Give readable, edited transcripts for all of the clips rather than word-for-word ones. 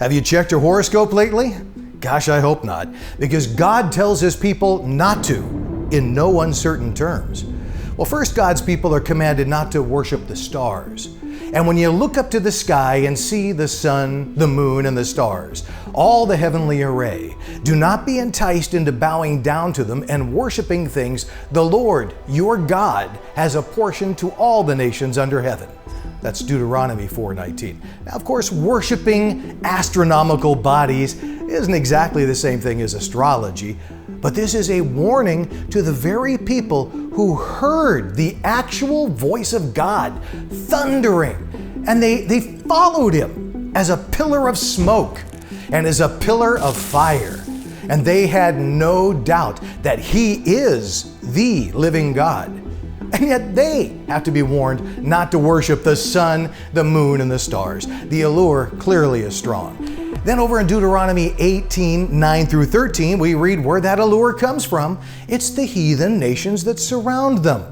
Have you checked your horoscope lately? Gosh, I hope not, because God tells His people not to, in no uncertain terms. Well, first, God's people are commanded not to worship the stars. And when you look up to the sky and see the sun, the moon, and the stars, all the heavenly array, do not be enticed into bowing down to them and worshiping things the Lord, your God, has apportioned to all the nations under heaven. That's Deuteronomy 4:19. Now, of course, worshiping astronomical bodies isn't exactly the same thing as astrology, but this is a warning to the very people who heard the actual voice of God thundering, and they followed Him as a pillar of smoke and as a pillar of fire. And they had no doubt that He is the living God. And yet they have to be warned not to worship the sun, the moon, and the stars. The allure clearly is strong. Then over in Deuteronomy 18:9-13, we read where that allure comes from. It's the heathen nations that surround them.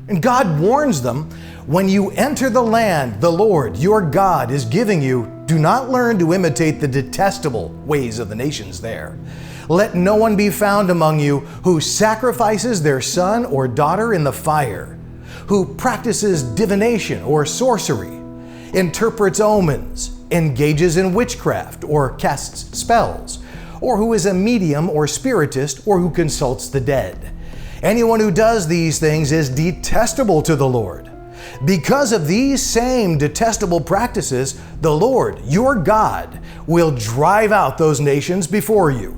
And God warns them, when you enter the land the Lord, your God, is giving you, do not learn to imitate the detestable ways of the nations there. Let no one be found among you who sacrifices their son or daughter in the fire, who practices divination or sorcery, interprets omens, engages in witchcraft or casts spells, or who is a medium or spiritist, or who consults the dead. Anyone who does these things is detestable to the Lord. Because of these same detestable practices, the Lord, your God, will drive out those nations before you.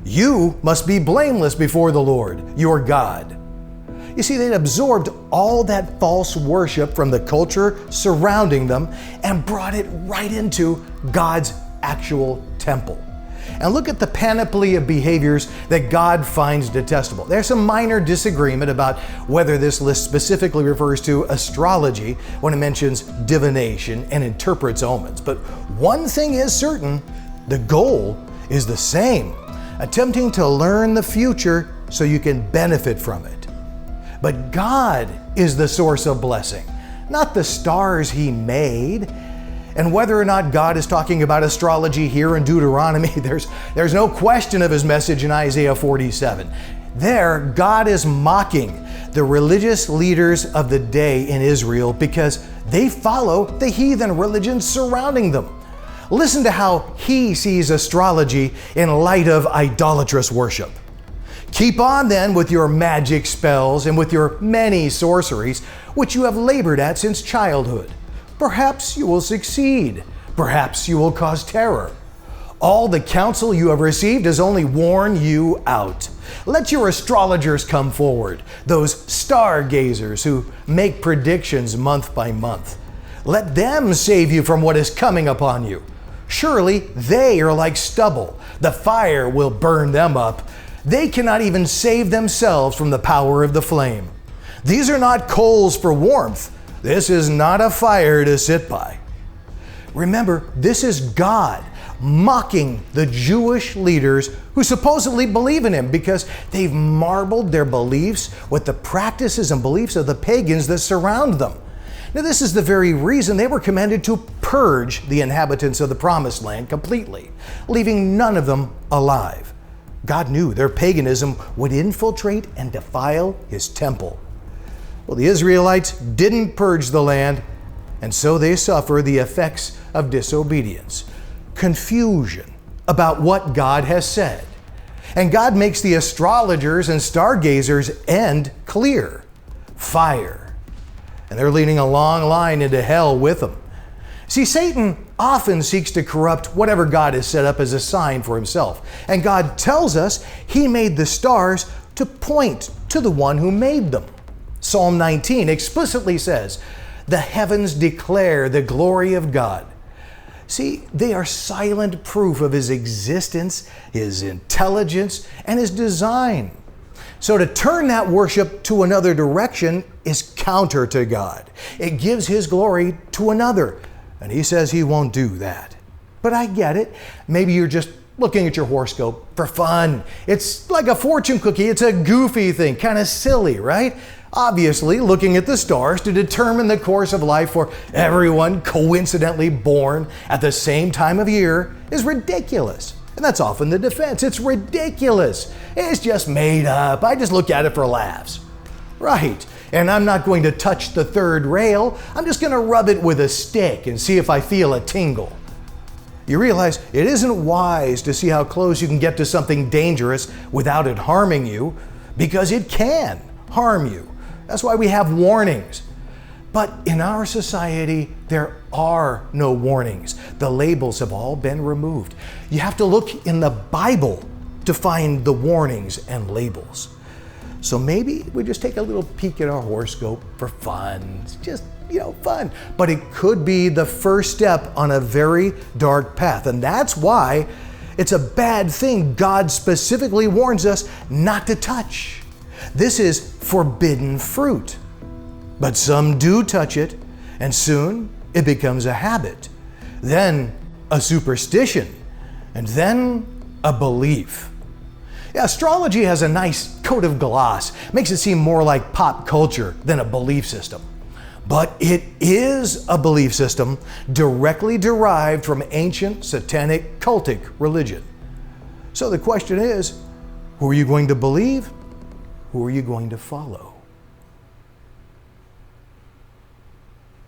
You must be blameless before the Lord, your God. You see, they'd absorbed all that false worship from the culture surrounding them and brought it right into God's actual temple. And look at the panoply of behaviors that God finds detestable. There's some minor disagreement about whether this list specifically refers to astrology when it mentions divination and interprets omens. But one thing is certain, the goal is the same: attempting to learn the future so you can benefit from it. But God is the source of blessing, not the stars He made. And whether or not God is talking about astrology here in Deuteronomy, there's no question of His message in Isaiah 47. There, God is mocking the religious leaders of the day in Israel because they follow the heathen religions surrounding them. Listen to how He sees astrology in light of idolatrous worship. Keep on then with your magic spells and with your many sorceries, which you have labored at since childhood. Perhaps you will succeed. Perhaps you will cause terror. All the counsel you have received has only worn you out. Let your astrologers come forward, those stargazers who make predictions month by month. Let them save you from what is coming upon you. Surely they are like stubble. The fire will burn them up. They cannot even save themselves from the power of the flame. These are not coals for warmth. This is not a fire to sit by. Remember, this is God mocking the Jewish leaders who supposedly believe in Him because they've marbled their beliefs with the practices and beliefs of the pagans that surround them. Now, this is the very reason they were commanded to purge the inhabitants of the Promised Land completely, leaving none of them alive. God knew their paganism would infiltrate and defile His temple. Well, the Israelites didn't purge the land, and so they suffer the effects of disobedience, confusion about what God has said. And God makes the astrologers and stargazers' end clear: fire. And they're leading a long line into hell with them. See, Satan often seeks to corrupt whatever God has set up as a sign for himself. And God tells us He made the stars to point to the one who made them. Psalm 19 explicitly says, "The heavens declare the glory of God." See, they are silent proof of His existence, His intelligence, and His design. So to turn that worship to another direction is counter to God. It gives His glory to another, and He says He won't do that. But I get it. Maybe you're just looking at your horoscope for fun. It's like a fortune cookie. It's a goofy thing, kind of silly, right? Obviously, looking at the stars to determine the course of life for everyone coincidentally born at the same time of year is ridiculous. And that's often the defense. It's ridiculous. It's just made up. I just look at it for laughs. Right. And I'm not going to touch the third rail. I'm just going to rub it with a stick and see if I feel a tingle. You realize it isn't wise to see how close you can get to something dangerous without it harming you, because it can harm you. That's why we have warnings. But in our society, there are no warnings. The labels have all been removed. You have to look in the Bible to find the warnings and labels. So maybe we just take a little peek at our horoscope for fun. It's just, fun. But it could be the first step on a very dark path. And that's why it's a bad thing God specifically warns us not to touch. This is forbidden fruit. But some do touch it, and soon it becomes a habit, then a superstition, and then a belief. Yeah, astrology has a nice coat of gloss, makes it seem more like pop culture than a belief system. But it is a belief system directly derived from ancient satanic cultic religion. So the question is, who are you going to believe? Who are you going to follow?